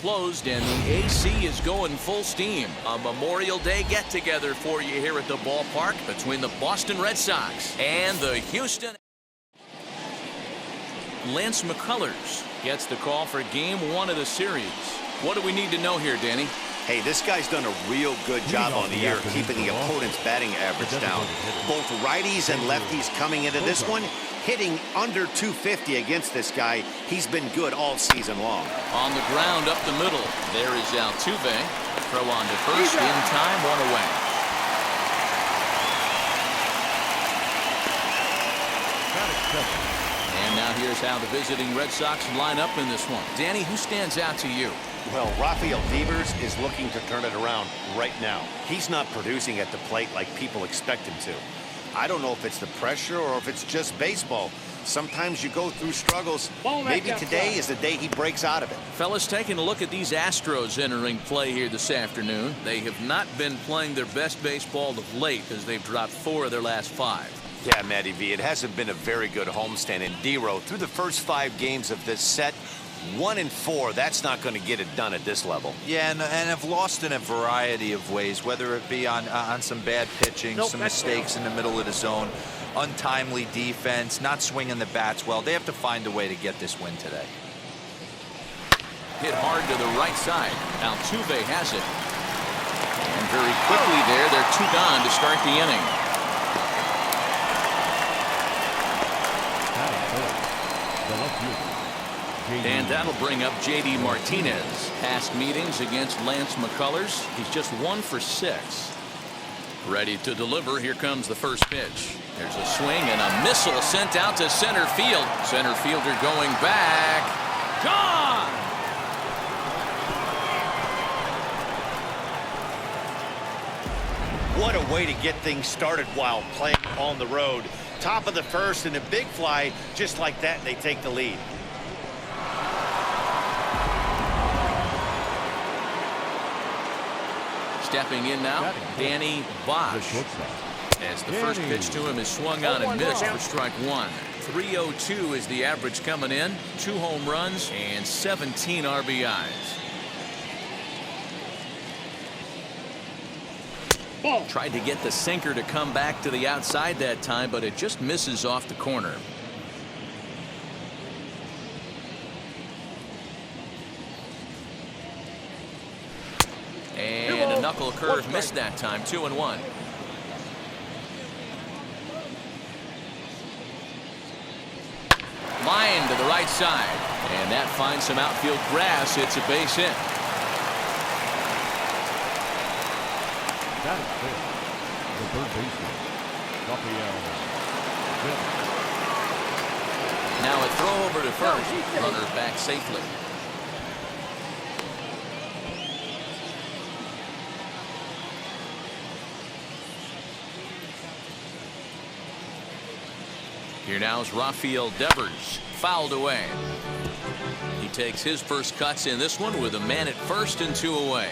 closed and the AC is going full steam. A Memorial Day get-together for you here at the ballpark between the Boston Red Sox and the Houston. Lance McCullers gets the call for game 1 of the series. What do we need to know here, Danny? Hey, this guy's done a real good job on the year keeping the opponent's batting average down. Both righties and lefties coming into this one, hitting under 250 against this guy. He's been good all season long. On the ground up the middle, there is Altuve. Throw on to first, in time, 1 away. And now here's how the visiting Red Sox line up in this one. Danny, who stands out to you? Well, Rafael Devers is looking to turn it around right now. He's not producing at the plate like people expect him to. I don't know if it's the pressure or if it's just baseball. Sometimes you go through struggles. Maybe today is the day he breaks out of it. Fellas, taking a look at these Astros entering play here this afternoon. They have not been playing their best baseball of late as they've dropped 4 of their last 5. Yeah, Matty V, it hasn't been a very good homestand. And D-Row, through the first 5 games of this set, 1-4, that's not going to get it done at this level. Yeah, and have lost in a variety of ways, whether it be on some bad pitching, some mistakes in the middle of the zone, untimely defense, not swinging the bats well. They have to find a way to get this win today. Hit hard to the right side. Altuve has it. And very quickly there, they're 2 gone to start the inning. And that'll bring up J.D. Martinez. Past meetings against Lance McCullers, he's just 1 for 6. Ready to deliver. Here comes the first pitch. There's a swing and a missile sent out to center field. Center fielder going back. Gone! What a way to get things started while playing on the road. Top of the first and a big fly just like that, and they take the lead. Stepping in now, Danny Bosch. As the first pitch to him is swung on and missed for strike 1. 302 is the average coming in. 2 home runs and 17 RBIs. Tried to get the sinker to come back to the outside that time, but it just misses off the corner. And a knuckle curve missed that time. 2-1. Line to the right side, and that finds some outfield grass. It's a base hit. That is fair. The third baseman, Rafael. Now a throw over to first. Runner back safely. Here now is Rafael Devers, fouled away. He takes his first cuts in this one with a man at first and 2 away.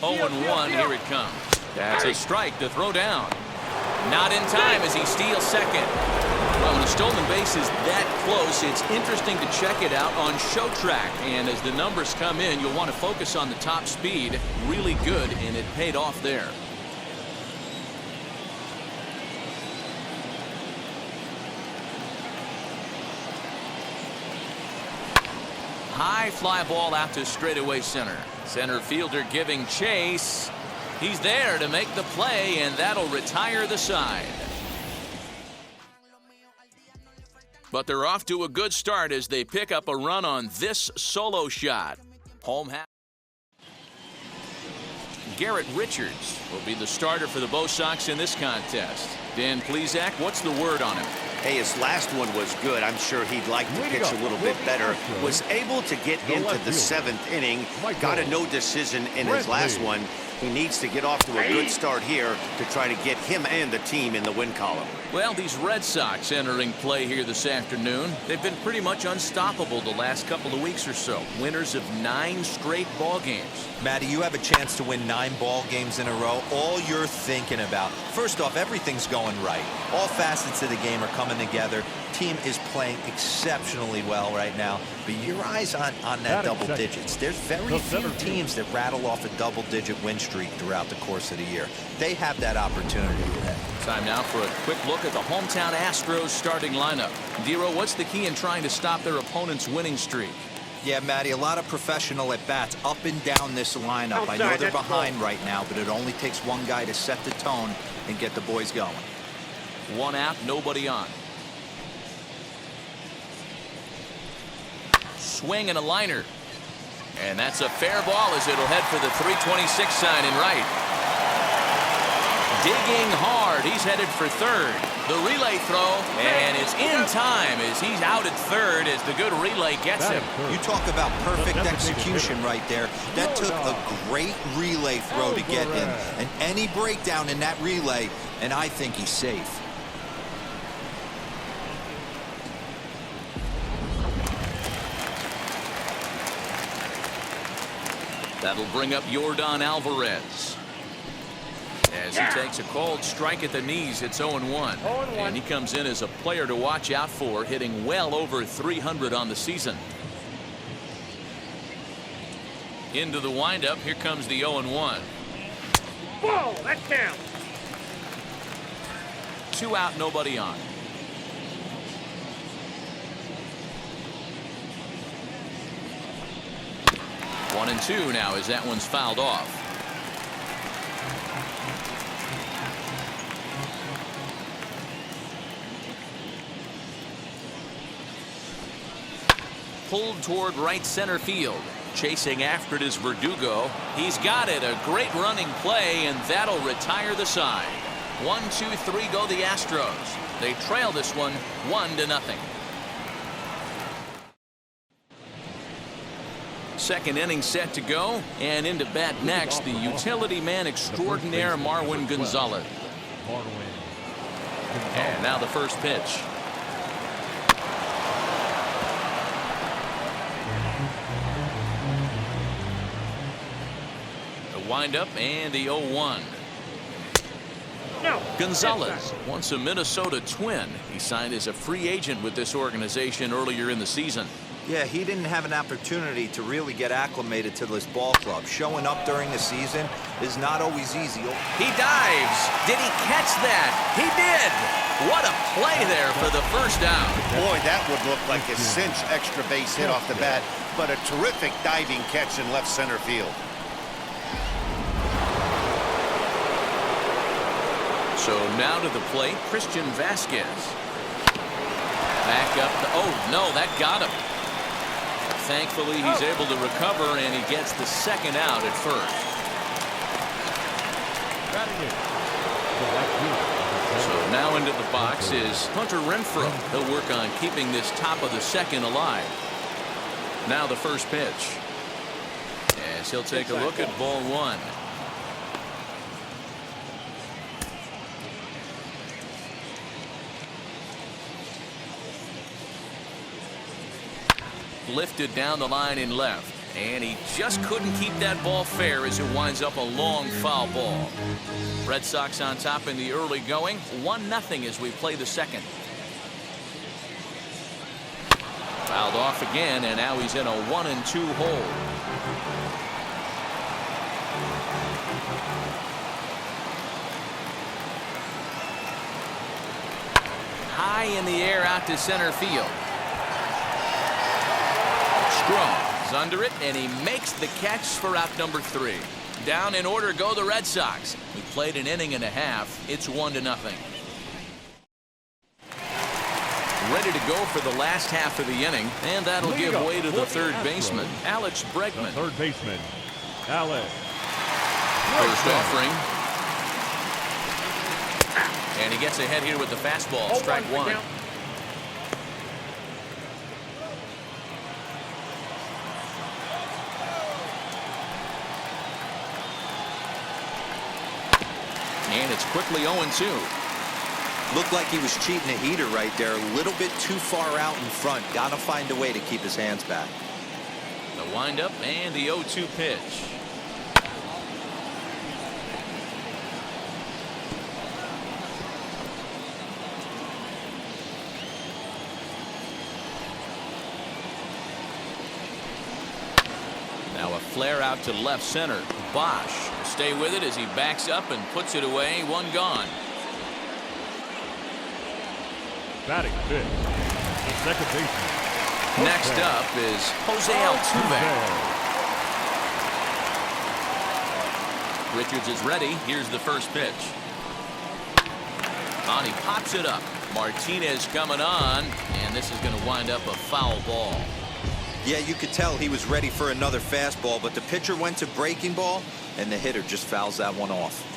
Oh, and 1, here it comes. That's a strike to throw down. Not in time as he steals second. Well, when a stolen base is that close, it's interesting to check it out on Show Track. And as the numbers come in, you'll want to focus on the top speed. Really good, and it paid off there. High fly ball out to straightaway center. Center fielder giving chase. He's there to make the play, and that'll retire the side. But they're off to a good start as they pick up a run on this solo shot. Home half. Garrett Richards will be the starter for the Bo Sox in this contest. Dan Plesac, what's the word on him? Hey, his last one was good. I'm sure he'd like to pitch a little bit better. Was able to get into the 7th inning. Got a no decision in his last one. He needs to get off to a good start here to try to get him and the team in the win column. Well, these Red Sox entering play here this afternoon. They've been pretty much unstoppable the last couple of weeks or so. Winners of 9 straight ball games. Matty, you have a chance to win 9 ball games in a row. All you're thinking about, first off, everything's going right. All facets of the game are coming together. Team is playing exceptionally well right now. But your eyes on that double digits. There's very few teams that rattle off a double-digit win streak throughout the course of the year. They have that opportunity today. Time now for a quick look at the hometown Astros starting lineup. Dero, what's the key in trying to stop their opponent's winning streak? Yeah, Matty, a lot of professional at-bats up and down this lineup. I know they're behind right now, but it only takes one guy to set the tone and get the boys going. 1 out, nobody on. Swing and a liner. And that's a fair ball as it'll head for the 326 sign in right. Digging hard. He's headed for third. The relay throw, and it's in time as he's out at third as the good relay gets him. You talk about perfect execution right there. That took a great relay throw to get him. And any breakdown in that relay, and I think he's safe. That'll bring up Yordan Alvarez. As he takes a cold strike at the knees, it's 0-1. And he comes in as a player to watch out for, hitting well over 300 on the season. Into the windup, here comes the 0-1. Whoa, that's down. 2 out, nobody on. One and 2 now as that one's fouled off. Pulled toward right center field. Chasing after it is Berdugo. He's got it. A great running play, and that'll retire the side. 1, 2, 3 go the Astros. They trail this one 1-0. Second inning set to go, and into bat next, the utility man extraordinaire Marwin Gonzalez. And now the first pitch. The windup and the 0-1. No. Gonzalez, once a Minnesota Twin. He signed as a free agent with this organization earlier in the season. Yeah, he didn't have an opportunity to really get acclimated to this ball club. Showing up during the season is not always easy. He dives. Did he catch that? He did. What a play there for the first down. Boy, that would look like a cinch extra base hit off the bat, but a terrific diving catch in left center field. So now to the plate, Christian Vasquez. Back up. Oh, no, that got him. Thankfully, he's able to recover, and he gets the second out at first. So now into the box is Hunter Renfro. He'll work on keeping this top of the second alive. Now the first pitch. As he'll take a look at ball 1. Lifted down the line in left, and he just couldn't keep that ball fair as it winds up a long foul ball. Red Sox on top in the early going, 1-0 as we play the second. Fouled off again, and now he's in a 1-2 hole. High in the air out to center field. Strong is under it, and he makes the catch for out number 3. Down in order go the Red Sox. We played an inning and a half. It's 1-0. Ready to go for the last half of the inning, and that'll give way to the third baseman, Alex Bregman. Third baseman, Alex. First offering. And he gets ahead here with the fastball. Strike 1. it's quickly 0-2. Looked like he was cheating a heater right there. A little bit too far out in front. Got to find a way to keep his hands back. The windup and the 0-2 pitch. Now a flare out to left center. Bosch will stay with it as he backs up and puts it away. One gone. Batting fifth, the second baseman. Next up is Jose Altuve. Richards is ready. Here's the first pitch. On, he pops it up. Martinez coming on, and this is going to wind up a foul ball. Yeah, you could tell he was ready for another fastball, but the pitcher went to breaking ball, and the hitter just fouls that one off.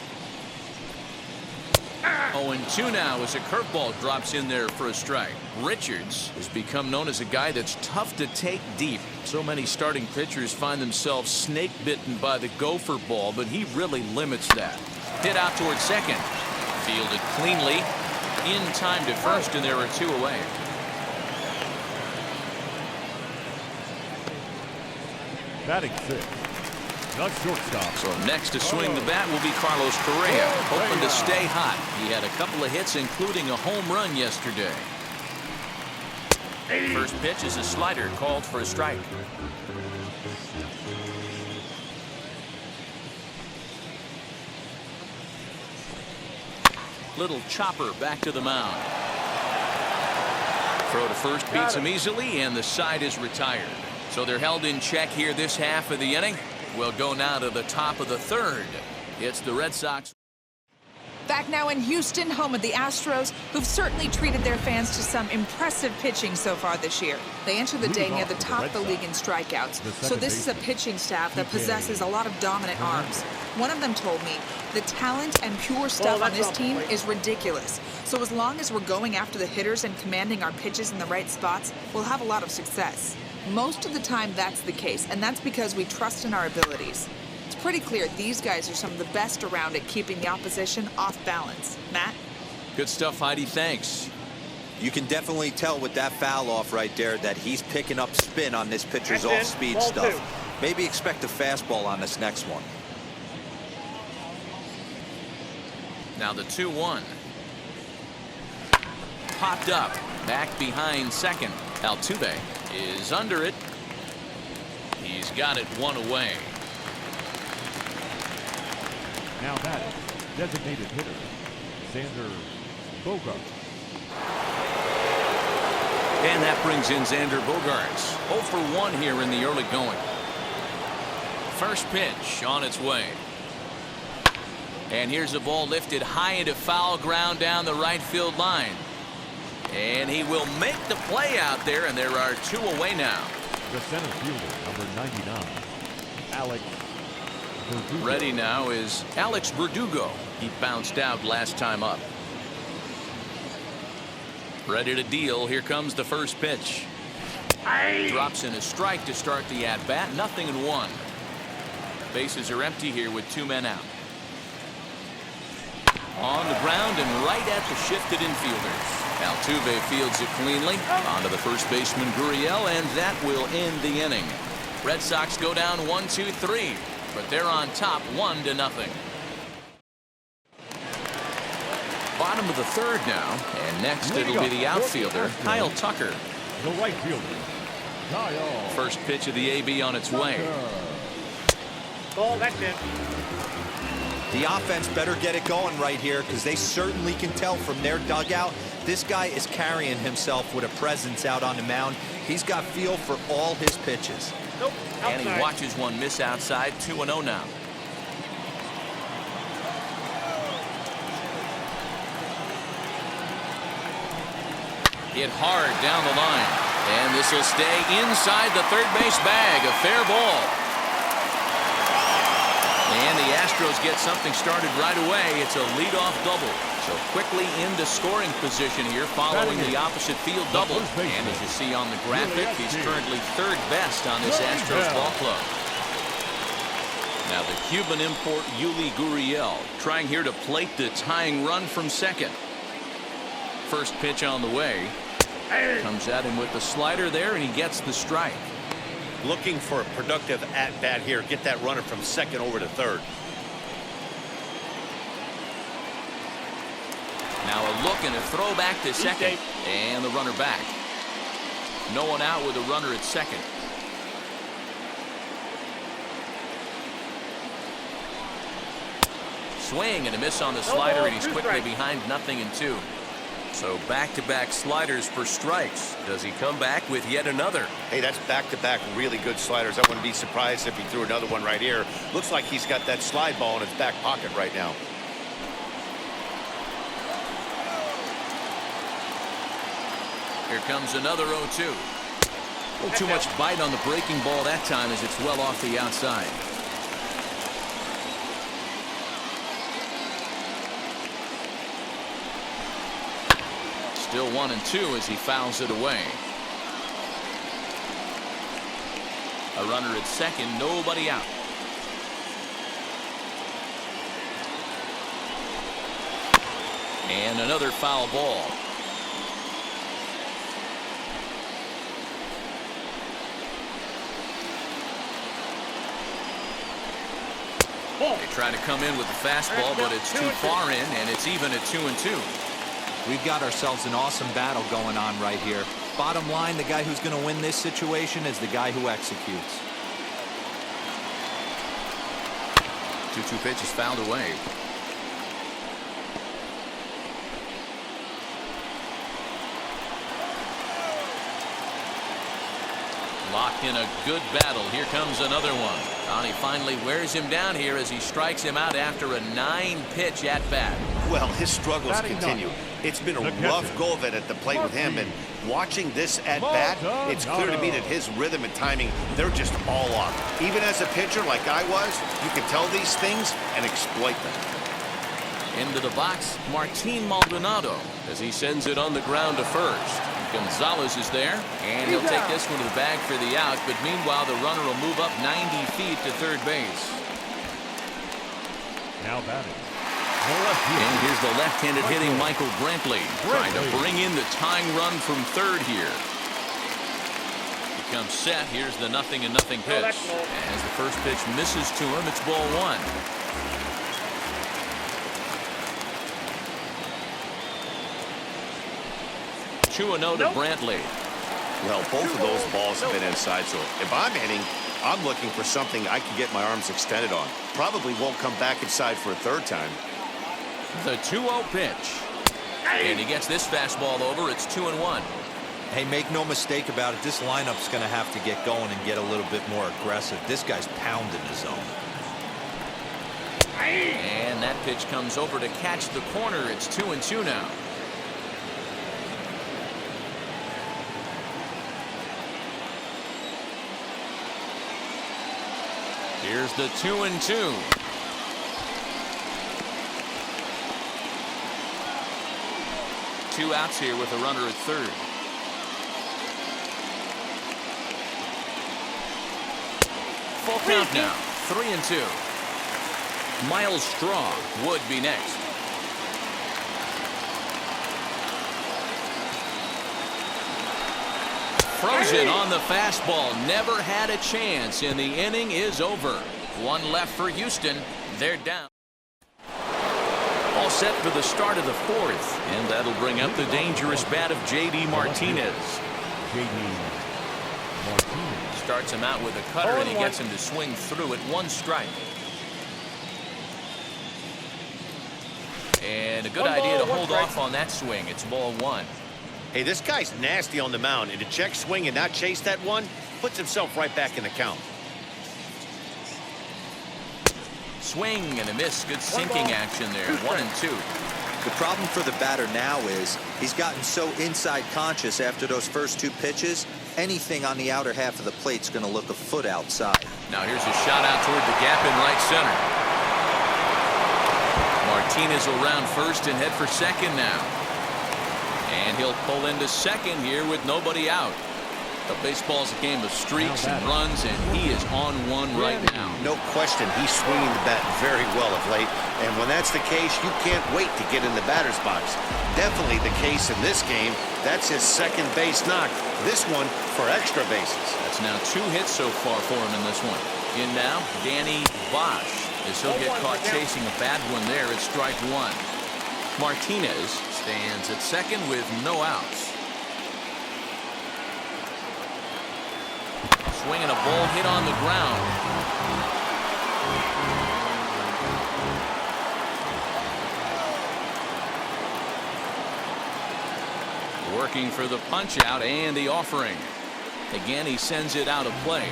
0-2 now as a curveball drops in there for a strike. Richards has become known as a guy that's tough to take deep. So many starting pitchers find themselves snake bitten by the gopher ball, but he really limits that. Hit out towards second. Fielded cleanly. In time to first, and there are 2 away. Batting sixth, the shortstop. So next to swing the bat will be Carlos Correa, hoping to stay hot. He had a couple of hits, including a home run yesterday. First pitch is a slider called for a strike. Little chopper back to the mound. Throw to first beats him easily, and the side is retired. So they're held in check here this half of the inning. We'll go now to the top of the third. It's the Red Sox. Back now in Houston, home of the Astros, who've certainly treated their fans to some impressive pitching so far this year. They enter the day near the top of the league in strikeouts, so this is a pitching staff that possesses a lot of dominant arms. One of them told me the talent and pure stuff on this team is ridiculous. So as long as we're going after the hitters and commanding our pitches in the right spots, we'll have a lot of success. Most of the time that's the case, and that's because we trust in our abilities. It's pretty clear these guys are some of the best around at keeping the opposition off balance. Matt? Good stuff, Heidi. Thanks. You can definitely tell with that foul off right there that he's picking up spin on this pitcher's off-speed stuff. Maybe expect a fastball on this next one. Now the 2-1. Popped up. Back behind second. Altuve is under it. He's got it one away. Now batting, designated hitter, Xander Bogaerts. And that brings in Xander Bogaerts. 0 for 1 here in the early going. First pitch on its way. And here's a ball lifted high into foul ground down the right field line. And he will make the play out there, and there are 2 away now. The center fielder, number 99, Alex Berdugo. Ready now is Alex Berdugo. He bounced out last time up. Ready to deal. Here comes the first pitch. Drops in a strike to start the at-bat. 0-1. Bases are empty here with 2 men out. On the ground and right at the shifted infielders. Altuve fields it cleanly. Onto the first baseman Gurriel, and that will end the inning. Red Sox go down 1-2-3, but they're on top 1-0. Bottom of the third now, and next it'll be the outfielder Kyle Tucker. The right fielder, Kyle. First pitch of the AB on its way. Ball, that's it. The offense better get it going right here, because they certainly can tell from their dugout this guy is carrying himself with a presence out on the mound. He's got feel for all his pitches. Nope, and he watches one miss outside. 2-0 now. Hit hard down the line, and this will stay inside the third base bag. A fair ball. And the Astros get something started right away. It's a leadoff double. So quickly into scoring position here following the opposite field double. And as you see on the graphic, he's currently third best on this Astros ball club. Now the Cuban import Yuli Gurriel trying here to plate the tying run from second. First pitch on the way. Comes at him with the slider there, and he gets the strike. Looking for a productive at-bat here. Get that runner from second over to third. Now a look and a throw back to second. And the runner back. No one out with a runner at second. Swing and a miss on the slider, and he's quickly behind 0-2. So back-to-back sliders for strikes. Does he come back with yet another? Hey, that's back-to-back really good sliders. I wouldn't be surprised if he threw another one right here. Looks like he's got that slide ball in his back pocket right now. Here comes another 0-2. A little too much bite on the breaking ball that time as it's well off the outside. Still 1-2 as he fouls it away. A runner at second, nobody out. And another foul ball. They try to come in with the fastball, but it's too far in, and it's even at 2-2. We've got ourselves an awesome battle going on right here. Bottom line, the guy who's going to win this situation is the guy who executes. 2-2 pitch is fouled away. Locked in a good battle. Here comes another one. And he finally wears him down here as he strikes him out after a 9-pitch at bat. Well, his struggles continue. It's been a rough go of it at the plate with him, and watching this at bat, it's clear to me that his rhythm and timing, they're just all off. Even as a pitcher like I was, you can tell these things and exploit them. Into the box, Martine Maldonado as he sends it on the ground to first. Gonzalez is there, and he'll take this one to the bag for the out, but meanwhile the runner will move up 90 feet to third base. Now batting. And here's the left-handed hitting Michael Brantley trying to bring in the tying run from third here. He comes set. Here's the 0-0 pitch. As the first pitch misses to him, it's ball one. Two and 0 to Brantley. Well, both of those balls have been inside, so if I'm hitting, I'm looking for something I can get my arms extended on. Probably won't come back inside for a third time. The 2-0 pitch. And he gets this fastball over. It's 2-1. Hey, make no mistake about it. This lineup's going to have to get going and get a little bit more aggressive. This guy's pounding the zone. And that pitch comes over to catch the corner. It's 2-2 now. Here's the 2-2. Two outs here with a runner at third. Full count now. 3-2. Miles Straw would be next. Frozen on the fastball. Never had a chance, and the inning is over. One left for Houston. They're down. All set for the start of the fourth, and that'll bring up the dangerous bat of J.D. Martinez. Starts him out with a cutter, and he gets him to swing through at one strike. And a good idea to hold off on that swing. It's ball one. Hey, this guy's nasty on the mound, and to check swing and not chase that one puts himself right back in the count. Swing and a miss. Good sinking action there. 1-2. The problem for the batter now is he's gotten so inside conscious after those first two pitches. Anything on the outer half of the plate's going to look a foot outside. Now here's a shot out toward the gap in right center. Martinez will round first and head for second now. And he'll pull into second here with nobody out. Baseball's a game of streaks and runs, and he is on one right now. No question, he's swinging the bat very well of late. And when that's the case, you can't wait to get in the batter's box. Definitely the case in this game. That's his second base knock. This one for extra bases. That's now 2 hits so far for him in this one. In now, Danny Bosch, as he'll get caught chasing a bad one there at strike 1. Martinez stands at second with no outs. Swinging a ball hit on the ground. Working for the punch out and the offering. Again, he sends it out of play.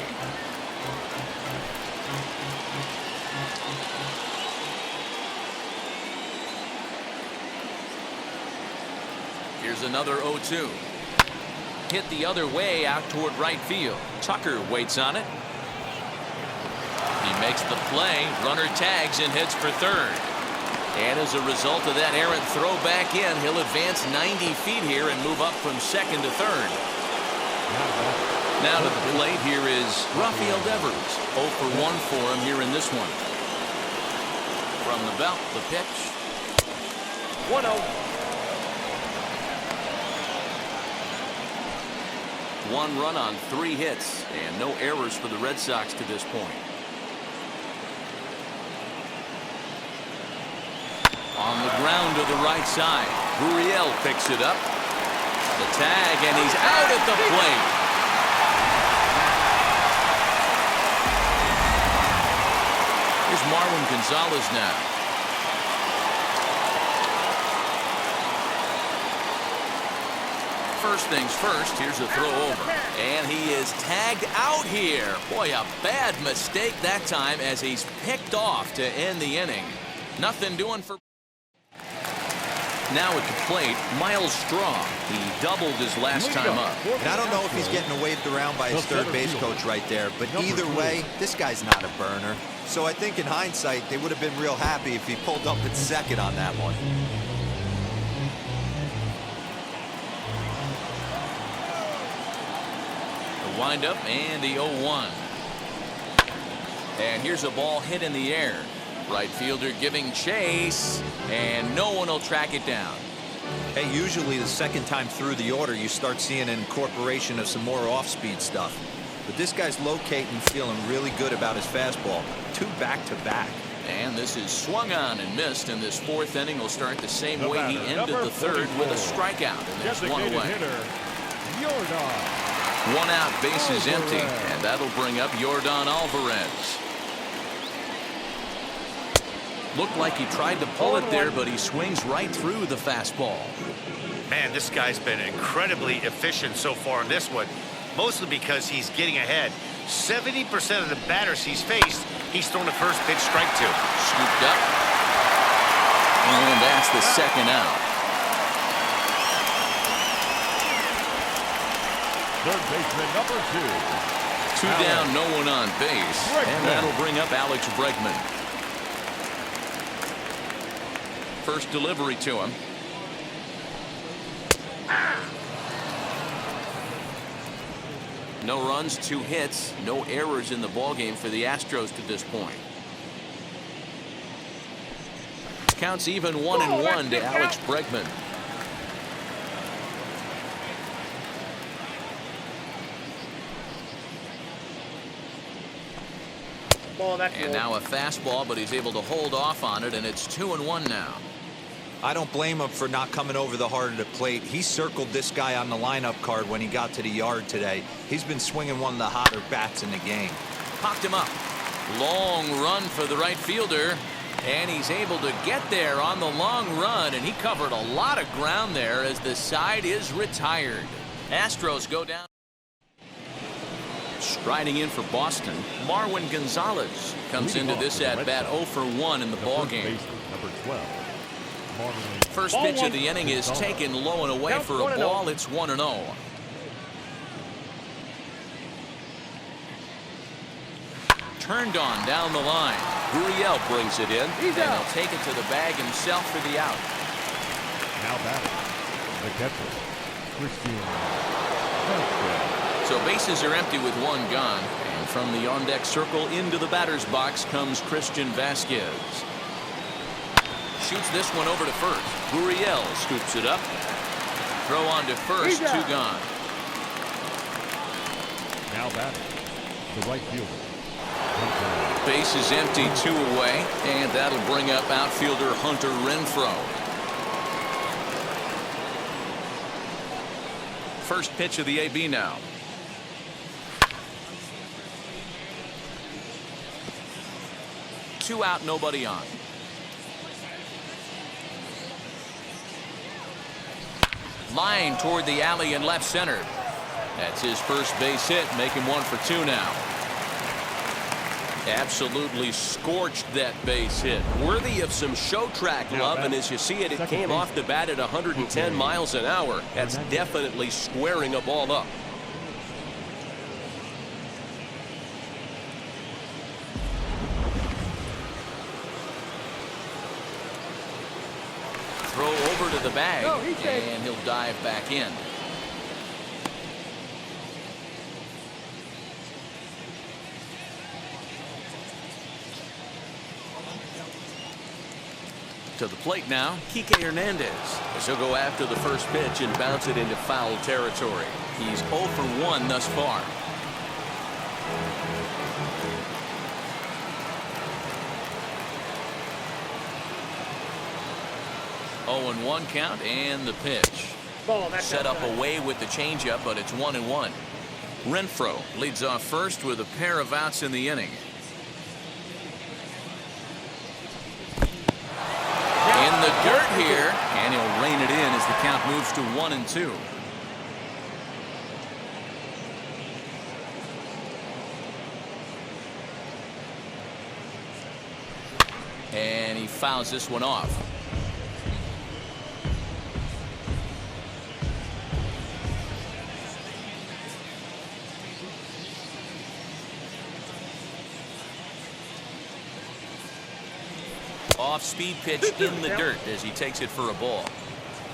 Here's another 0-2. Hit the other way out toward right field. Tucker waits on it. He makes the play. Runner tags and hits for third. And as a result of that errant throw back in, he'll advance 90 feet here and move up from second to third. Now to the plate here is Rafael Devers. 0 for 1 for him here in this one. From the belt, the pitch. 1-0. 1 run on 3 hits and no errors for the Red Sox to this point. On the ground to the right side. Correa picks it up. The tag, and he's out at the plate. Here's Marwin Gonzalez now. First things first, here's a throw over. And he is tagged out here. Boy, a bad mistake that time as he's picked off to end the inning. Nothing doing for... Now at the plate, Miles Straw. He doubled his last time up. And I don't know if he's getting waved around by his third base coach right there, but either way, this guy's not a burner. So I think in hindsight, they would have been real happy if he pulled up at second on that one. The windup and the 0-1. And here's a ball hit in the air. Right fielder giving chase, and no one will track it down. Hey, usually the second time through the order, you start seeing an incorporation of some more off-speed stuff. But this guy's locating, feeling really good about his fastball. 2 back-to-back. And this is swung on and missed, and this 4th inning will start the same way he ended the 3rd with a strikeout, and there's 1 away. 1 out, base is empty, and that'll bring up Yordan Alvarez. Looked like he tried to pull it there, but he swings right through the fastball. Man, this guy's been incredibly efficient so far in this one, mostly because he's getting ahead. 70% of the batters he's faced, he's thrown the first pitch strike to. Scooped up. And that's the 2nd out. Third baseman number 2. 2 down, no one on base. And that'll bring up Alex Bregman. First delivery to him. No runs, 2 hits, no errors in the ballgame for the Astros to this point. Counts even 1-1 to Alex Bregman. And now a fastball, but he's able to hold off on it, and it's 2-1 now. I don't blame him for not coming over the heart of the plate. He circled this guy on the lineup card when he got to the yard today. He's been swinging one of the hotter bats in the game. Popped him up. Long run for the right fielder, and he's able to get there on the long run, and he covered a lot of ground there as the side is retired. Astros go down. Striding in for Boston, Marwin Gonzalez comes into this at-bat 0 for 1 in the ballgame. First pitch of the inning is taken low and away for a ball. It's 1-0. Turned on down the line. Correa brings it in, and he'll take it to the bag himself for the out. Now batting, the catcher, Christian Vasquez. So bases are empty with one gone. And from the on-deck circle into the batter's box comes Christian Vasquez. Shoots this one over to first. Correa scoops it up. Throw on to first, 2 gone. Now batting, the right fielder. Base is empty, 2 away, and that'll bring up outfielder Hunter Renfro. First pitch of the AB now. Two out, nobody on. Line toward the alley in left center. That's his first base hit, making 1 for 2 now. Absolutely scorched that base hit. Worthy of some show track love, and as you see it, it came off the bat at 110 miles an hour. That's definitely squaring a ball up. Throw over to the bag, and he'll dive back in. To the plate now, Kike Hernandez, as he'll go after the first pitch and bounce it into foul territory. He's 0 for 1 thus far. Oh, and 1 count, and the pitch. Set up away with the changeup, but it's 1-1. Renfro leads off first with a pair of outs in the inning. In the dirt here, and he'll rein it in as the count moves to 1-2. And he fouls this one off. Off-speed pitch in the dirt as he takes it for a ball.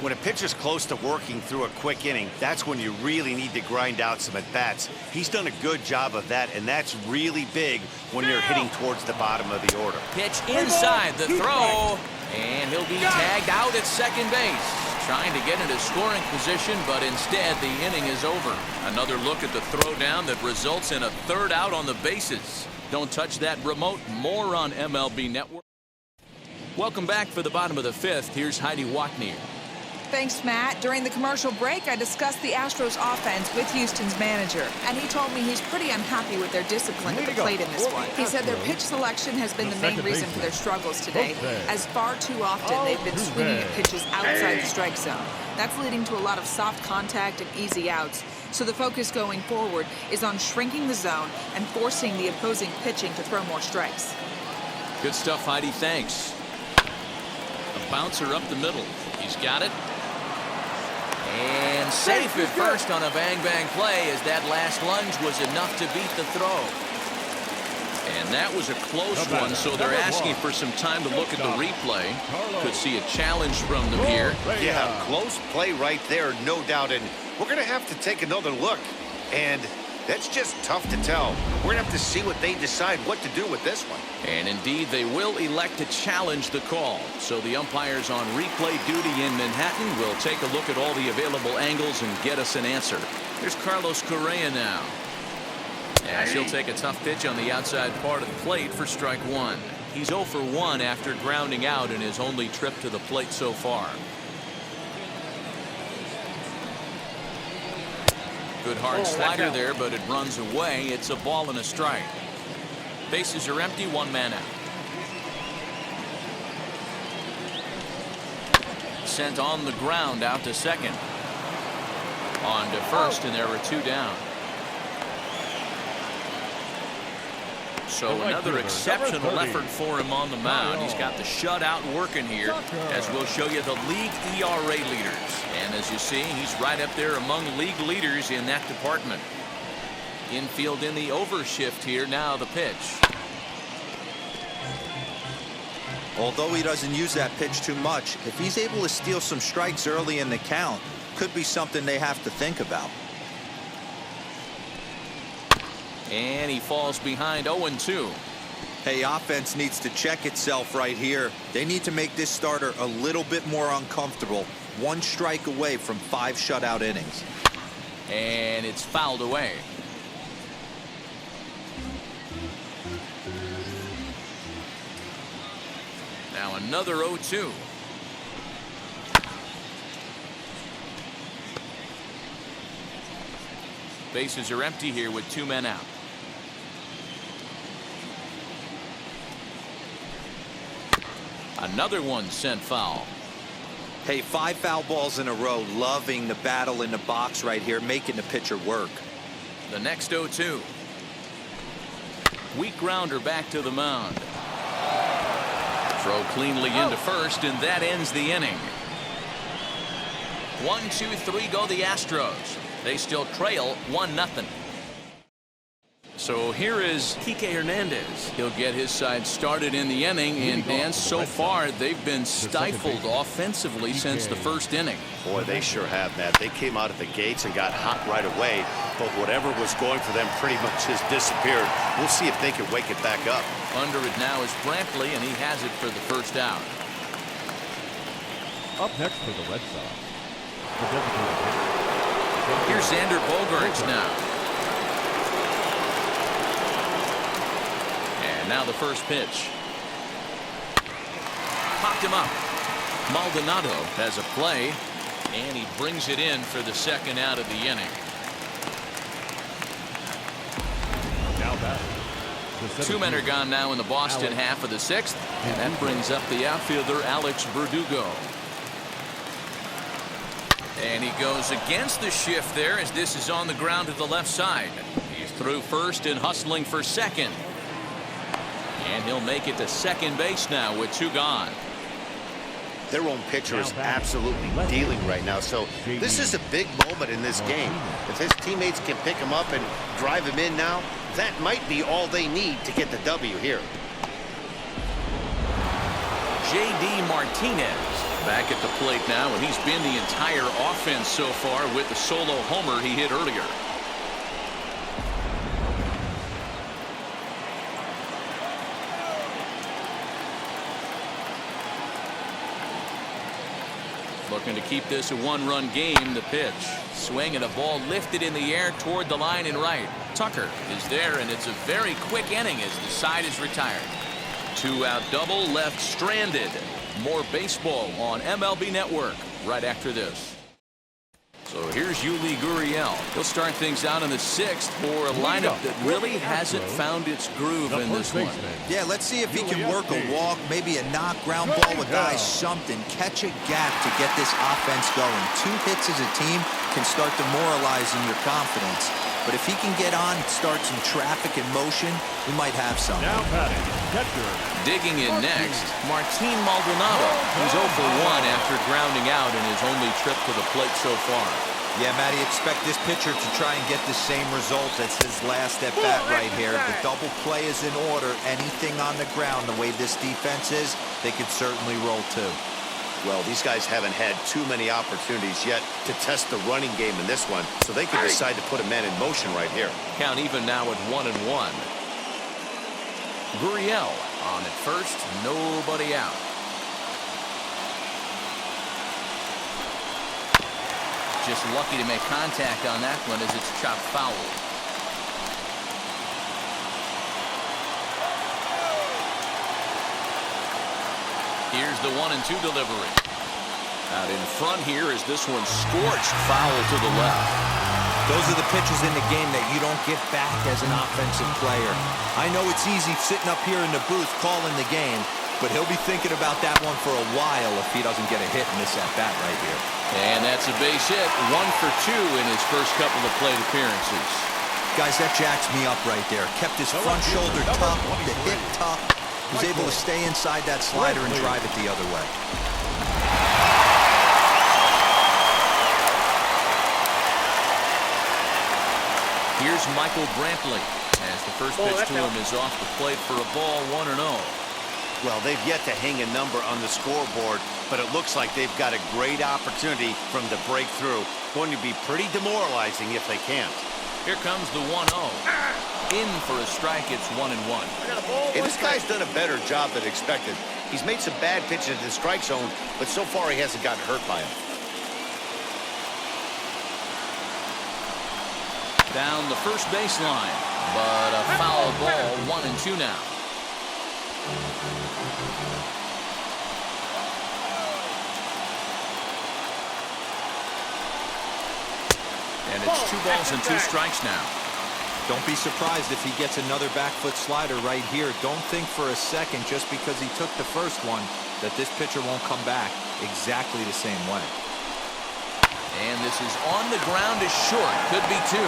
When a pitcher's close to working through a quick inning, that's when you really need to grind out some at-bats. He's done a good job of that, and that's really big when you're hitting towards the bottom of the order. Pitch inside the throw, and he'll be tagged out at second base. Trying to get into scoring position, but instead the inning is over. Another look at the throw down that results in a 3rd out on the bases. Don't touch that remote. More on MLB Network. Welcome back for the bottom of the 5th. Here's Heidi Watney. Thanks, Matt. During the commercial break, I discussed the Astros offense with Houston's manager, and he told me he's pretty unhappy with their discipline at the plate in this one. He said their pitch selection has been the main reason for their struggles today, as far too often they've been swinging at pitches outside the strike zone. That's leading to a lot of soft contact and easy outs. So the focus going forward is on shrinking the zone and forcing the opposing pitching to throw more strikes. Good stuff, Heidi. Thanks. A bouncer up the middle. He's got it. And safe at first on a bang-bang play, as that last lunge was enough to beat the throw. And that was a close one, so they're asking for some time to look at the replay. Could see a challenge from them here. Yeah, close play right there, no doubt. And we're going to have to take another look. And that's just tough to tell. We're going to have to see what they decide what to do with this one. And indeed, they will elect to challenge the call. So the umpires on replay duty in Manhattan will take a look at all the available angles and get us an answer. Here's Carlos Correa now. As he'll take a tough pitch on the outside part of the plate for strike 1. He's 0 for 1 after grounding out in his only trip to the plate so far. Good hard slider there, but it runs away. It's a ball and a strike. Bases are empty, 1 man out. Sent on the ground out to second. On to first, and there are 2 down. So another exceptional effort for him on the mound. He's got the shutout working here, as we'll show you the league ERA leaders. And as you see, he's right up there among league leaders in that department. Infield in the overshift here. Now the pitch. Although he doesn't use that pitch too much, if he's able to steal some strikes early in the count, could be something they have to think about. And he falls behind 0-2. Hey, offense needs to check itself right here. They need to make this starter a little bit more uncomfortable. 1 strike away from 5 shutout innings. And it's fouled away. Now another 0-2. Bases are empty here with 2 men out. Another one sent foul. Hey, 5 foul balls in a row. Loving the battle in the box right here, making the pitcher work. The next 0-2. Weak grounder back to the mound. Throw cleanly into first, and that ends the inning. 1, 2, 3 go the Astros. They still trail 1-0. So here is Kike Hernandez. He'll get his side started in the inning, and Dan, so far they've been stifled offensively since the first inning. Boy, they sure have, Matt. They came out of the gates and got hot right away, but whatever was going for them pretty much has disappeared. We'll see if they can wake it back up. Under it now is Brantley, and he has it for the first out. Up next for the Red Sox, the designated hitter. Here's Xander Bogaerts now. And now the first pitch. Popped him up. Maldonado has a play, and he brings it in for the second out of the inning. Now batting. 2 men are gone now in the Boston half of the 6th, and that brings up the outfielder Alex Berdugo. And he goes against the shift there as this is on the ground to the left side. He's through first and hustling for second. And he'll make it to second base now with 2 gone. Their own pitcher is absolutely dealing right now, so this is a big moment in this game. If his teammates can pick him up and drive him in now, that might be all they need to get the W here. J.D. Martinez back at the plate now, and he's been the entire offense so far with the solo homer he hit earlier. Looking to keep this a 1-run game. The pitch. Swing and a ball lifted in the air toward the line and right. Tucker is there, and it's a very quick inning as the side is retired. 2-out double left stranded. More baseball on MLB Network right after this. So here's Yuli Gurriel. He'll start things out in the 6th for a lineup that really hasn't found its groove in this one. Yeah, let's see if he can work a walk, maybe a knock, ground ball, a guy, something. Catch a gap to get this offense going. 2 hits as a team can start demoralizing your confidence. But if he can get on, start some traffic in motion, we might have something. Now batting, catcher. Digging in next, Martine Maldonado. He's 0 for 1 after grounding out in his only trip to the plate so far. Yeah, Matty, expect this pitcher to try and get the same result as his last at bat right here. The double play is in order. Anything on the ground, the way this defense is, they could certainly roll too. Well, these guys haven't had too many opportunities yet to test the running game in this one, so they could decide to put a man in motion right here. Count even now at 1-1. Gurriel on at first, nobody out. Just lucky to make contact on that one as it's chopped foul. Here's the 1-2 delivery. Out in front here as this one scorched foul to the left. Those are the pitches in the game that you don't get back as an offensive player. I know it's easy sitting up here in the booth calling the game, but he'll be thinking about that one for a while if he doesn't get a hit in this at-bat right here. And that's a base hit. 1 for 2 in his first couple of plate appearances. Guys, that jacks me up right there. Kept his front shoulder tucked, the hip tucked. Was able to stay inside that slider and drive it the other way. Here's Michael Brantley as the first pitch to him is off the plate for a ball, 1-0. Well, they've yet to hang a number on the scoreboard, but it looks like they've got a great opportunity from the breakthrough. Going to be pretty demoralizing if they can't. Here comes the 1-0. In for a strike, it's 1-1. Hey, this guy's done a better job than expected. He's made some bad pitches in the strike zone, but so far he hasn't gotten hurt by them. Down the first baseline, but a foul ball, 1-2 now. And it's 2 balls and 2 strikes now. Don't be surprised if he gets another back foot slider right here. Don't think for a second, just because he took the first one, that this pitcher won't come back exactly the same way. And this is on the ground is short. Could be 2. 1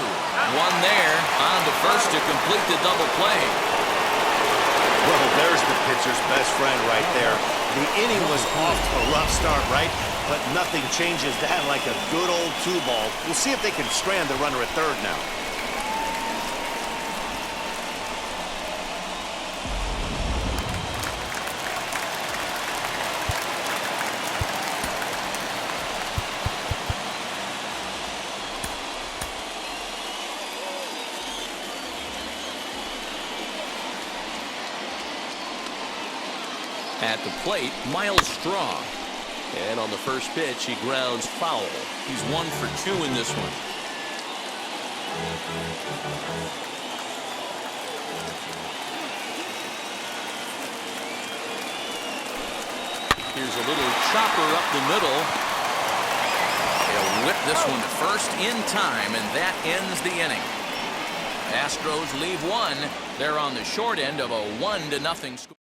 there. On to first to complete the double play. Well, there's the pitcher's best friend right there. The inning was off to a rough start, right? But nothing changes that like a good old 2-ball. We'll see if they can strand the runner at third now. At the plate, Miles Straw. And on the first pitch, he grounds foul. He's 1 for 2 in this one. Here's a little chopper up the middle. He'll whip this one to first in time, and that ends the inning. Astros leave 1. They're on the short end of a 1-0 score.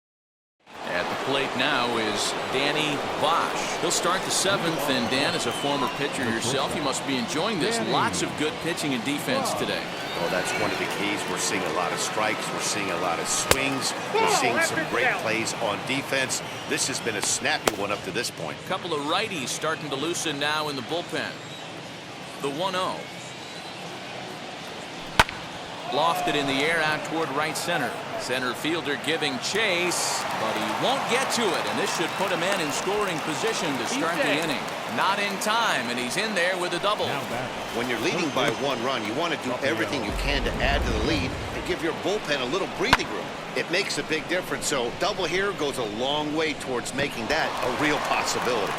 At the plate now is Danny Bosch. He'll start the 7th, and Dan, as a former pitcher yourself, you must be enjoying this. Lots of good pitching and defense today. Oh, that's one of the keys. We're seeing a lot of strikes. We're seeing a lot of swings. We're seeing some great plays on defense. This has been a snappy one up to this point. A couple of righties starting to loosen now in the bullpen. The 1-0. Lofted in the air out toward right center. Center fielder giving chase, but he won't get to it, and this should put a man in scoring position to start the inning. Not in time, and he's in there with a double. When you're leading by 1 run, you want to do everything you can to add to the lead and give your bullpen a little breathing room. It makes a big difference, so double here goes a long way towards making that a real possibility.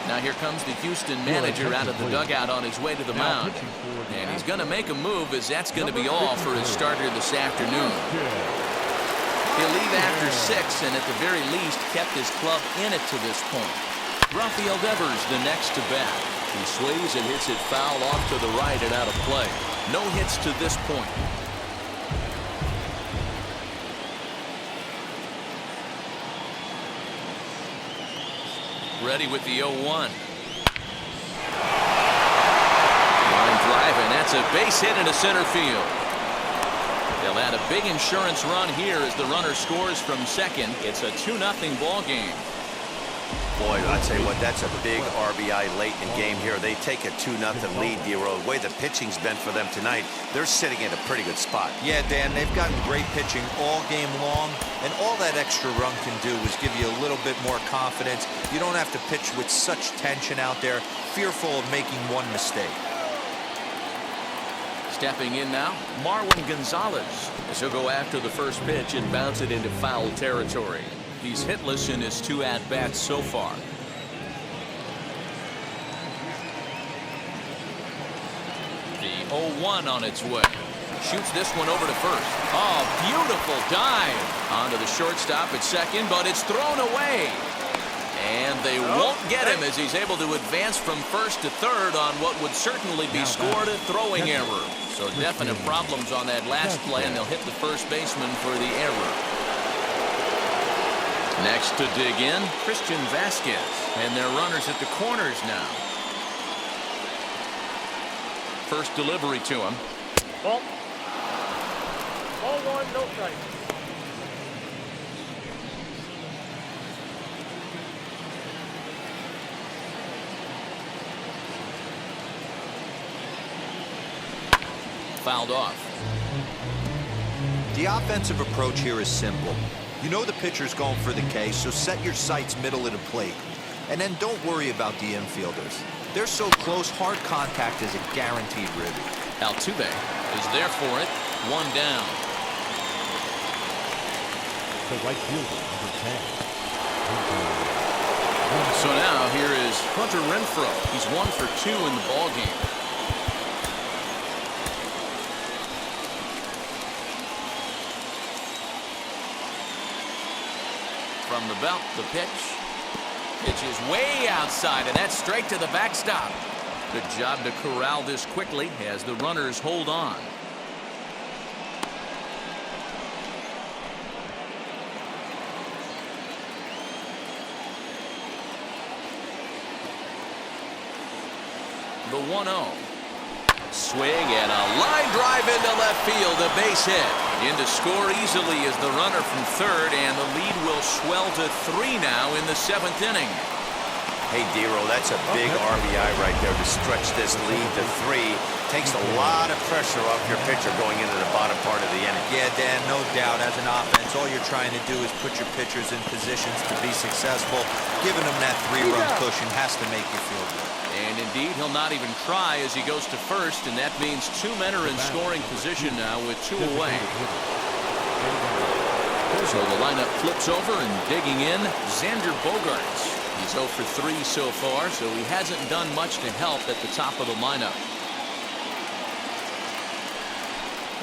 Now here comes the Houston manager out of the dugout on his way to the mound. And he's going to make a move, as that's going to be all for his starter this afternoon. He'll leave after 6, and at the very least kept his club in it to this point. Rafael Devers the next to bat. He swings and hits it foul off to the right and out of play. No hits to this point. Ready with the 0-1. Line drive, and that's a base hit into center field. They'll add a big insurance run here as the runner scores from second. It's a 2-0 ball game. Boy, I tell you what, that's a big RBI late in game here. They take a 2-0 lead, D-Road. The way the pitching's been for them tonight, they're sitting in a pretty good spot. Yeah, Dan, they've gotten great pitching all game long, and all that extra run can do is give you a little bit more confidence. You don't have to pitch with such tension out there, fearful of making one mistake. Stepping in now, Marwin Gonzalez, as he'll go after the first pitch and bounce it into foul territory. He's hitless in his 2 at-bats so far. The 0-1 on its way. Shoots this one over to first. Oh, beautiful dive. Onto the shortstop at second, but it's thrown away. And they won't get him as he's able to advance from first to third on what would certainly be scored a throwing error. So definite problems on that last play, and they'll hit the first baseman for the error. Next to dig in, Christian Vasquez. And their runners at the corners now. First delivery to him. Ball 1, no strike. Fouled off. The offensive approach here is simple. You know the pitcher's going for the K, so set your sights middle of the plate. And then don't worry about the infielders. They're so close, hard contact is a guaranteed ribby. Altuve is there for it. One down. The right fielder, number 10. So now here is Hunter Renfro. He's 1 for 2 in the ball game. From the belt, the pitch. Pitch is way outside, and that's straight to the backstop. Good job to corral this quickly as the runners hold on. The 1-0. Swing and a line drive into left field, a base hit. In to score easily is the runner from third, and the lead will swell to 3 now in the 7th inning. Hey, Dero, that's a big RBI right there to stretch this lead to 3. Takes a lot of pressure off your pitcher going into the bottom part of the inning. Yeah, Dan, no doubt. As an offense, all you're trying to do is put your pitchers in positions to be successful. Giving them that 3-run cushion has to make you feel good. And indeed, he'll not even try as he goes to first, and that means 2 men are in scoring position now with 2 away. So the lineup flips over, and digging in, Xander Bogaerts. He's 0 for 3 so far, so he hasn't done much to help at the top of the lineup.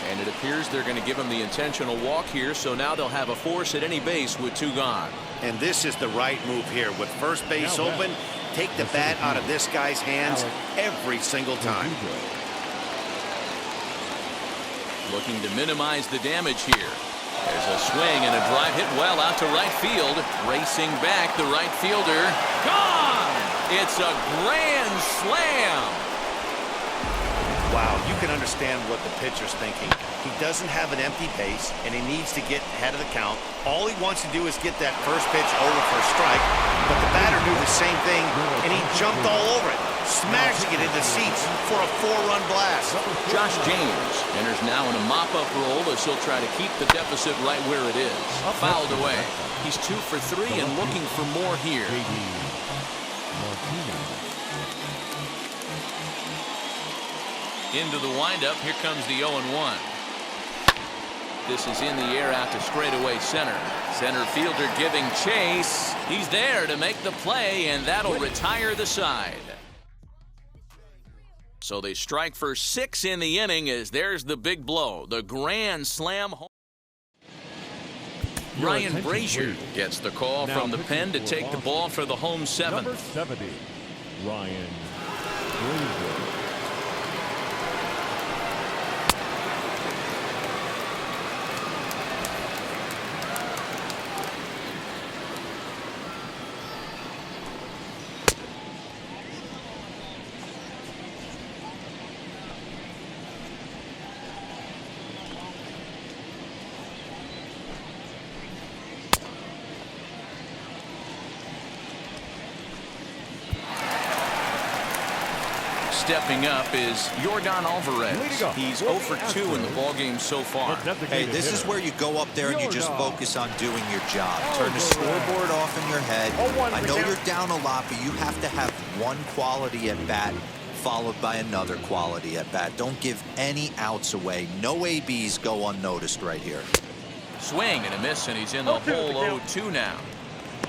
And it appears they're going to give him the intentional walk here, so now they'll have a force at any base with 2 gone. And this is the right move here. With first base open, take the bat out of this guy's hands every single time. Looking to minimize the damage here. There's a swing and a drive hit well out to right field. Racing back, the right fielder. Gone! It's a grand slam. Wow, you can understand what the pitcher's thinking. He doesn't have an empty base, and he needs to get ahead of the count. All he wants to do is get that first pitch over for a strike, but the batter knew the same thing, and he jumped all over it, smashing it into seats for a 4-run blast. Josh James enters now in a mop-up role as he'll try to keep the deficit right where it is. Fouled away. He's 2 for 3 and looking for more here. Into the windup. Here comes the 0-1. This is in the air out to straightaway center. Center fielder giving chase. He's there to make the play, and that'll retire the side. So they strike for 6 in the inning as there's the big blow. The grand slam home. Ryan Brazier gets the call from the pen to take the ball for the home 7th. Number 70, Ryan Brazier. Stepping up is Yordan Alvarez. He's 0 for 2 in the ballgame so far. Hey, this is where you go up there and you just focus on doing your job. Turn the scoreboard off in your head. I know you're down a lot, but you have to have one quality at bat followed by another quality at bat. Don't give any outs away. No ABs go unnoticed right here. Swing and a miss, and he's in the hole 0-2 now.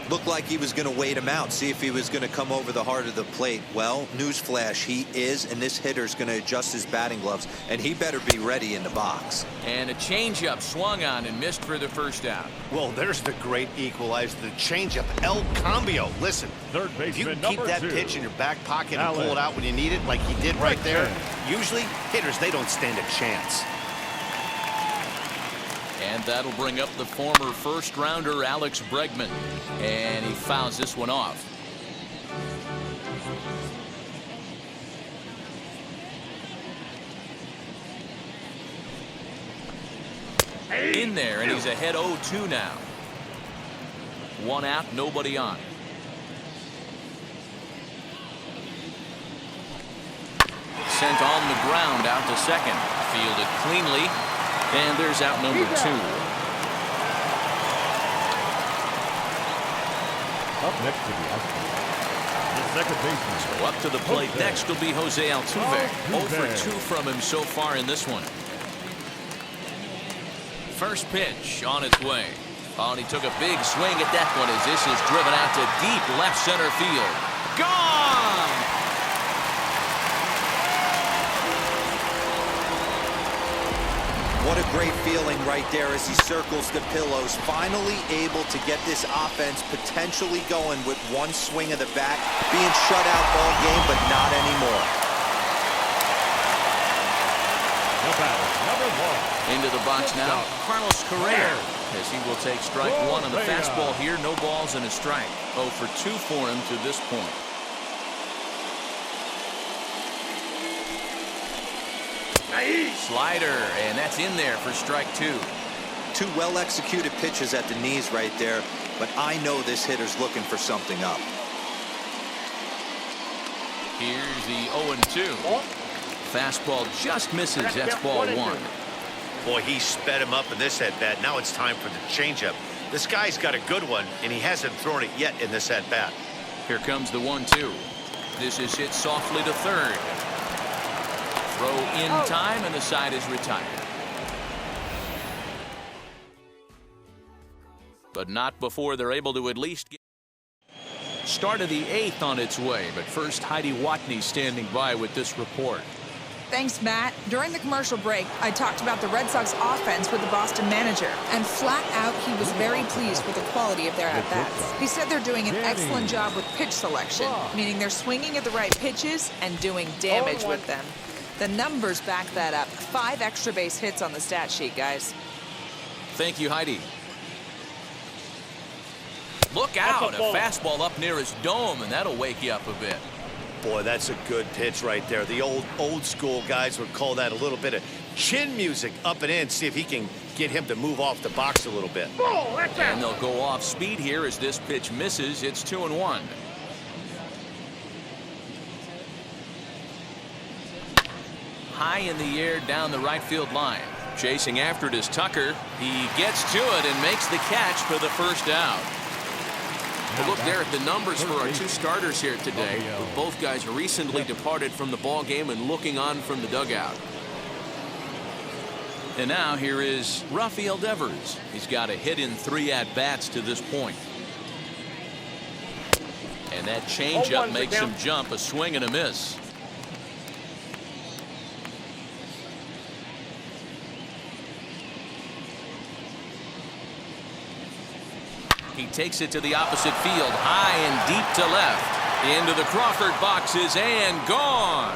Looked like he was going to wait him out, see if he was going to come over the heart of the plate. Well, newsflash, he is, and this hitter's going to adjust his batting gloves, and he better be ready in the box. And a changeup swung on and missed for the first out. Well, there's the great equalizer, the changeup, El Cambio. Listen, if you can keep that pitch in your back pocket and pull it out when you need it, like he did right there, usually hitters, they don't stand a chance. And that'll bring up the former first-rounder Alex Bregman. And he fouls this one off. In there, and he's ahead 0-2 now. 1 out, nobody on. Sent on the ground out to second. Fielded cleanly. And there's out number 2. Up next to the outfield, Second baseman. So up to the plate next will be Jose Altuve. 0 for 2 from him so far in this one. First pitch on its way. Oh, and he took a big swing at that one as this is driven out to deep left center field. Gone! What a great feeling right there as he circles the pillows. Finally able to get this offense potentially going with one swing of the bat. Being shut out all game, but not anymore. The batter, number 1. Into the box now, Carlos Correa, as he will take strike 1 on the fastball here. No balls and a strike. 0 for 2 for him to this point. Slider, and that's in there for strike 2. 2 well-executed pitches at the knees right there, but I know this hitter's looking for something up. Here's the 0-2. Fastball just misses. That's ball 1. Boy, he sped him up in this at-bat. Now it's time for the changeup. This guy's got a good one, and he hasn't thrown it yet in this at-bat. Here comes the 1-2. This is hit softly to third. Throw in time, and the side is retired. But not before they're able to at least get start of the 8th on its way. But first, Heidi Watney standing by with this report. Thanks, Matt. During the commercial break, I talked about the Red Sox offense with the Boston manager, and flat out, he was very pleased with the quality of their at-bats. He said they're doing an excellent job with pitch selection, meaning they're swinging at the right pitches and doing damage with them. The numbers back that up. 5 extra base hits on the stat sheet, guys. Thank you, Heidi. Look out, a fastball up near his dome, and that'll wake you up a bit. Boy, that's a good pitch right there. The old school guys would call that a little bit of chin music up and in. See if he can get him to move off the box a little bit. And they'll go off speed here as this pitch misses. It's 2-1. High in the air down the right field line. Chasing after it is Tucker. He gets to it and makes the catch for the first out. Well, look there at the numbers for our 2 starters here today. Both guys recently departed from the ball game and looking on from the dugout. And now here is Rafael Devers. He's got a hit in 3 at-bats to this point. And that changeup makes him jump. A swing and a miss. He takes it to the opposite field, high and deep to left. Into the Crawford boxes and gone.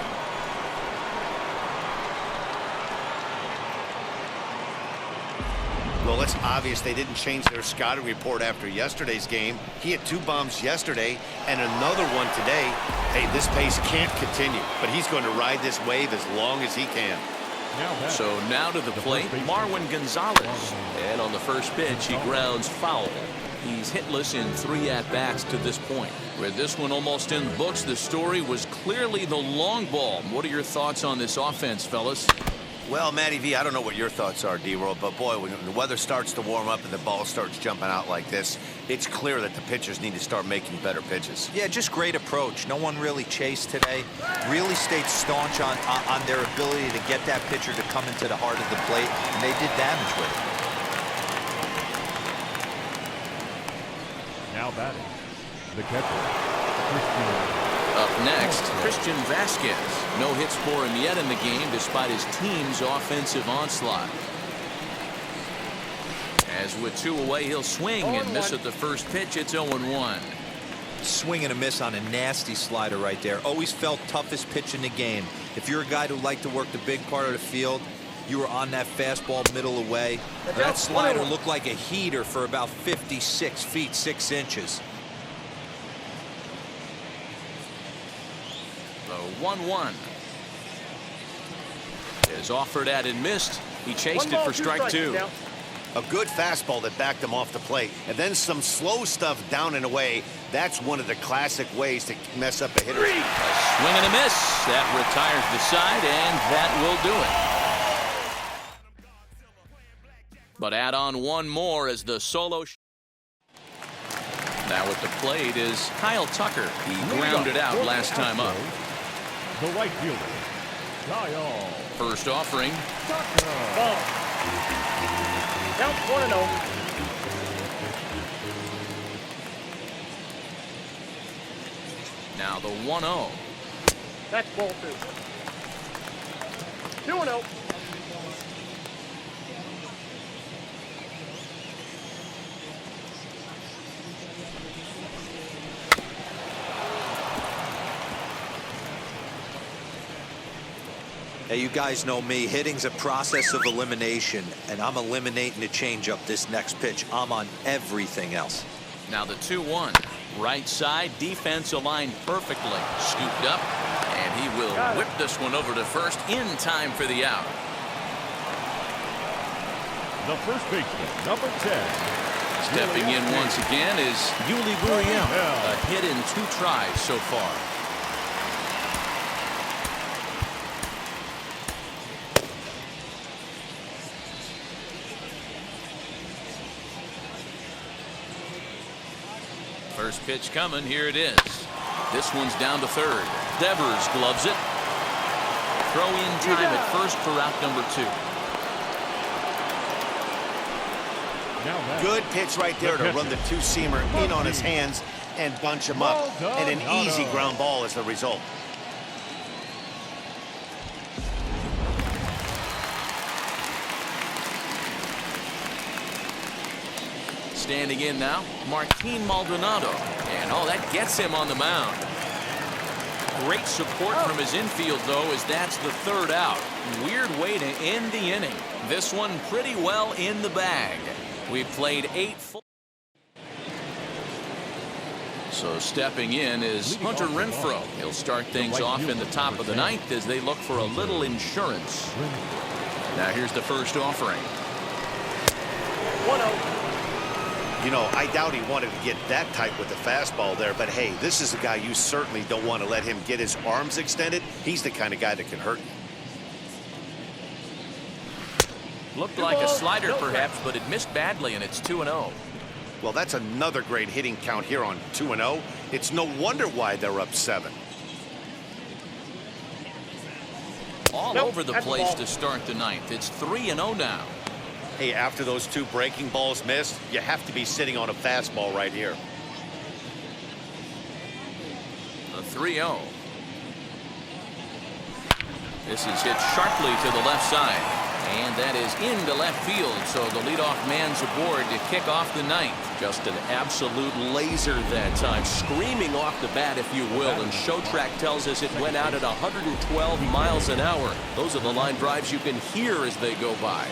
Well, it's obvious they didn't change their scouting report after yesterday's game. He had 2 bombs yesterday and another one today. Hey, this pace can't continue, but he's going to ride this wave as long as he can. So now to the plate, Marwin Gonzalez. And on the first pitch, he grounds foul. He's hitless in 3 at-bats to this point. With this one almost in the books, the story was clearly the long ball. What are your thoughts on this offense, fellas? Well, Matty V, I don't know what your thoughts are, D-Roll, but boy, when the weather starts to warm up and the ball starts jumping out like this, it's clear that the pitchers need to start making better pitches. Yeah, just great approach. No one really chased today. Really stayed staunch on their ability to get that pitcher to come into the heart of the plate, and they did damage with it. Now batting, the catcher, Up next, Christian Vasquez. No hits for him yet in the game despite his team's offensive onslaught. As with 2 away, he'll swing and miss at the first pitch. It's 0-1. Swing and a miss on a nasty slider right there. Always felt toughest pitch in the game. If you're a guy who liked to work the big part of the field, you were on that fastball middle away. That slider looked like a heater for about 56 feet 6 inches. 1-1. Is offered at and missed. He chased it for strike 2. A good fastball that backed him off the plate, and then some slow stuff down and away. That's one of the classic ways to mess up a hitter. A swing and a miss. That retires the side, and that will do it. But add on one more as the solo. Now at the plate is Kyle Tucker. He grounded out last time up. The right fielder, Kyle. First offering. Ball. Count 1-0. Now the 1-0. That's ball 2. 2-0. Hey, you guys know me. Hitting's a process of elimination, and I'm eliminating the changeup this next pitch. I'm on everything else. Now the 2-1. Right side, defense aligned perfectly. Scooped up, and he will whip this one over to first in time for the out. The first baseman, number 10. Stepping in once again is Yuli Gurriel. A hit in 2 tries so far. First pitch coming. Here it is. This one's down to third. Devers gloves it. Throw in time at first for out number 2. Good pitch right there to run the two-seamer in on his hands and bunch him up. And an easy ground ball is the result. Standing in now, Martine Maldonado. And that gets him on the mound. Great support from his infield, though, as that's the 3rd out. Weird way to end the inning. This one pretty well in the bag. We've played 8 full. So stepping in is Hunter Renfro. He'll start things off in the top of the 9th as they look for a little insurance. Now here's the first offering. 1-0. You know, I doubt he wanted to get that tight with the fastball there, but hey, this is a guy you certainly don't want to let him get his arms extended. He's the kind of guy that can hurt you. Looked like a slider perhaps, but it missed badly, and it's 2-0. Well, that's another great hitting count here on 2-0. It's no wonder why they're up 7. All over the place to start the 9th. It's 3-0 now. Hey, after those 2 breaking balls missed, you have to be sitting on a fastball right here. The 3-0. This is hit sharply to the left side. And that is into left field, so the leadoff man's aboard to kick off the 9th. Just an absolute laser that time, screaming off the bat, if you will. And ShowTrack tells us it went out at 112 miles an hour. Those are the line drives you can hear as they go by.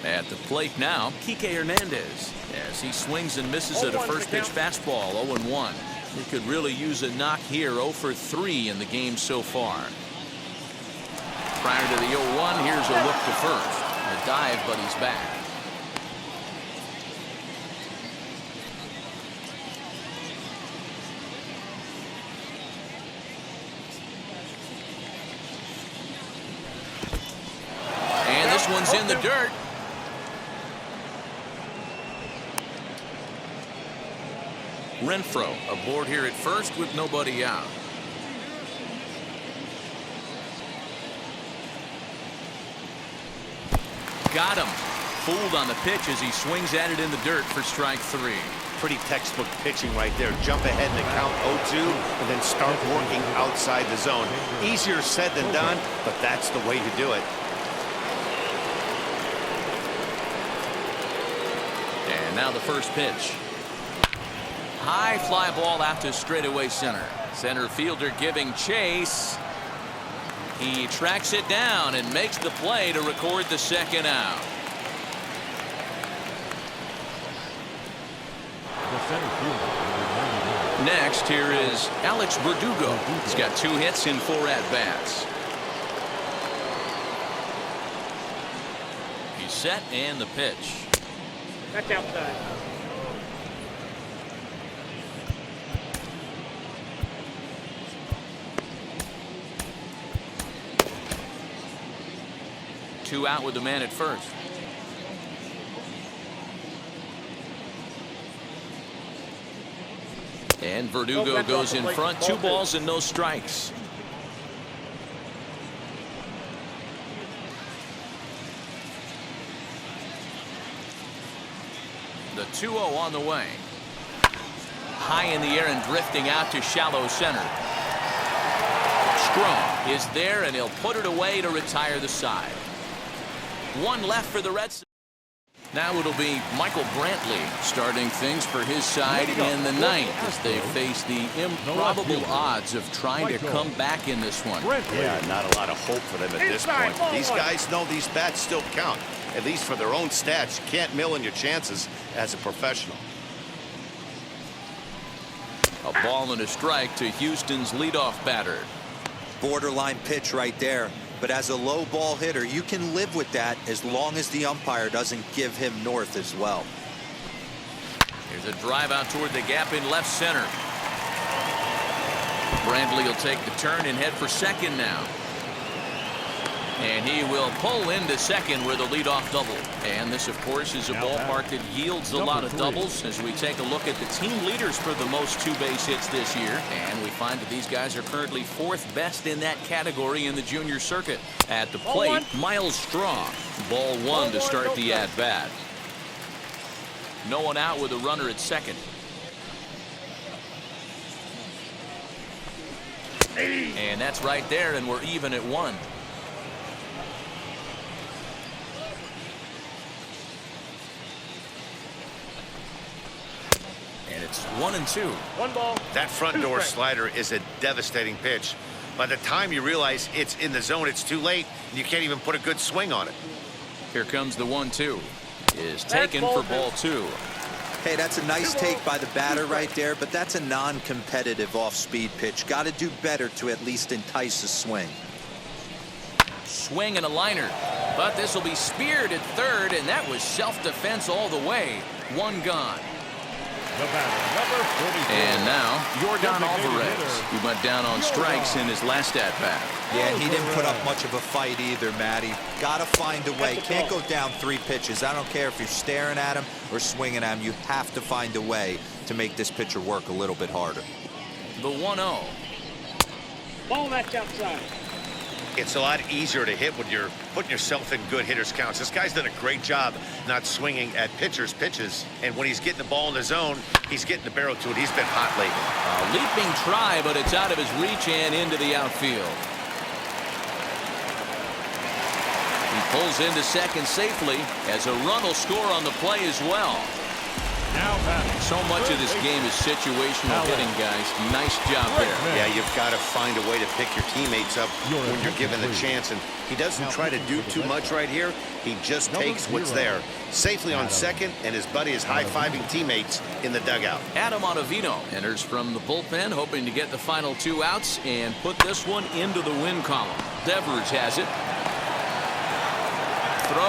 At the plate now, Kike Hernandez, as he swings and misses at a first pitch fastball, 0-1. He could really use a knock here, 0 for 3 in the game so far. Prior to the 0-1, here's a look to first. A dive, but he's back. And this one's in the dirt. Renfro aboard here at first with nobody out. Got him. Fooled on the pitch as he swings at it in the dirt for strike 3. Pretty textbook pitching right there. Jump ahead in the count 0-2 and then start working outside the zone. Easier said than done, but that's the way to do it. And now the first pitch. High fly ball out to straightaway center. Center fielder giving chase. He tracks it down and makes the play to record the 2nd out. Next, here is Alex Berdugo. He's got 2 hits in 4 at-bats. He's set and the pitch. That's outside. Two out with the man at first. And Berdugo goes in front. 2 balls and no strikes. The 2-0 on the way. High in the air and drifting out to shallow center. Strong is there, and he'll put it away to retire the side. 1 left for the Reds. Now it'll be Michael Brantley starting things for his side in the 9th as they face the improbable odds of trying to come back in this one. Yeah, not a lot of hope for them at this point. These guys know these bats still count, at least for their own stats. You can't mill in your chances as a professional. A ball and a strike to Houston's leadoff batter. Borderline pitch right there. But as a low ball hitter, you can live with that as long as the umpire doesn't give him north as well. Here's a drive out toward the gap in left center. Brantley will take the turn and head for second now. And he will pull into second with a leadoff double. And this, of course, is a ballpark that yields a lot of doubles as we take a look at the team leaders for the most 2-base hits this year. And we find that these guys are currently 4th best in that category in the junior circuit. At the plate, Miles Strong. Ball 1 to start the at-bat. No one out with a runner at second. And that's right there, and we're even at 1. And it's 1-2. 1 ball. That front door slider is a devastating pitch. By the time you realize it's in the zone, it's too late, and you can't even put a good swing on it. Here comes the 1-2. Is taken for ball 2. Hey, that's a nice take by the batter right there, but that's a non-competitive off-speed pitch. Got to do better to at least entice a swing. Swing and a liner, but this will be speared at third, and that was self-defense all the way. 1 gone. And now Yordan Alvarez, who went down on strikes in his last at-bat. Yeah, he didn't put up much of a fight either, Matty. Got to find a way. Can't go down 3 pitches. I don't care if you're staring at him or swinging at him. You have to find a way to make this pitcher work a little bit harder. The 1-0. Ball that's outside. It's a lot easier to hit when you're putting yourself in good hitters' counts. This guy's done a great job not swinging at pitchers' pitches. And when he's getting the ball in the zone, he's getting the barrel to it. He's been hot lately. A leaping try, but it's out of his reach and into the outfield. He pulls into second safely as a run will score on the play as well. So much of this game is situational hitting, guys. Nice job there. Yeah, you've got to find a way to pick your teammates up when you're given the chance. And he doesn't try to do too much right here. He just takes what's there. Safely on second, and his buddy is high-fiving teammates in the dugout. Adam Ottavino enters from the bullpen, hoping to get the final 2 outs and put this one into the win column. Devers has it. Throw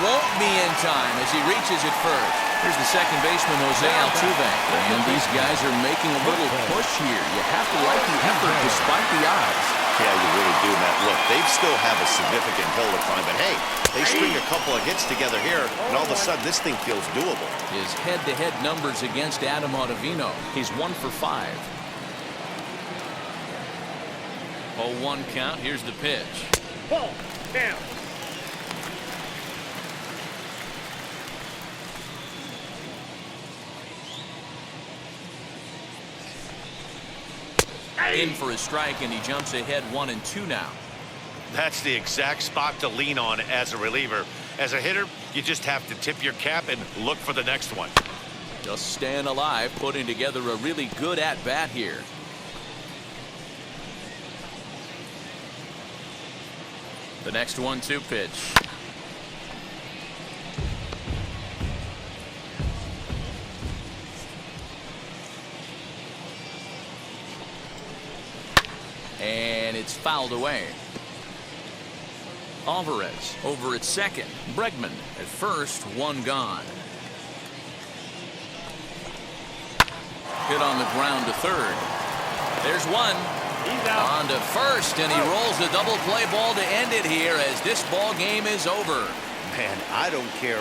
won't be in time as he reaches it first. Here's the second baseman, Jose Altuve. And these guys are making a little push here. You have to like the effort despite the odds. Yeah, you really do, Matt. Look, they still have a significant hill to climb, but hey, they string a couple of hits together here, and all of a sudden this thing feels doable. His head-to-head numbers against Adam Ottavino. He's 1 for 5. 0-1 count. Here's the pitch. Ball down. In for a strike, and he jumps ahead 1-2 now. That's the exact spot to lean on as a reliever. As a hitter, you just have to tip your cap and look for the next one. Just staying alive, putting together a really good at-bat here. The next 1-2 pitch. And it's fouled away. Alvarez over at second. Bregman at first. 1 gone. Hit on the ground to third. There's 1. He's out. On to first, and he rolls the double play ball to end it here as this ball game is over. Man, I don't care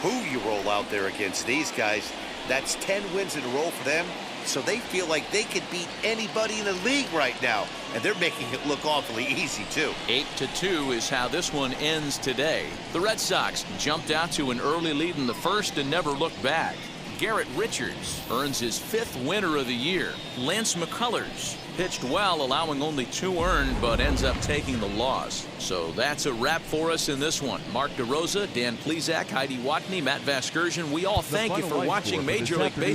who you roll out there against these guys. That's 10 wins in a row for them, so they feel like they could beat anybody in the league right now, and they're making it look awfully easy, too. 8-2 is how this one ends today. The Red Sox jumped out to an early lead in the first and never looked back. Garrett Richards earns his 5th winner of the year. Lance McCullers pitched well, allowing only 2 earned, but ends up taking the loss. So that's a wrap for us in this one. Mark DeRosa, Dan Plesac, Heidi Watney, Matt Vasgersian, we all thank you for watching Major League Baseball.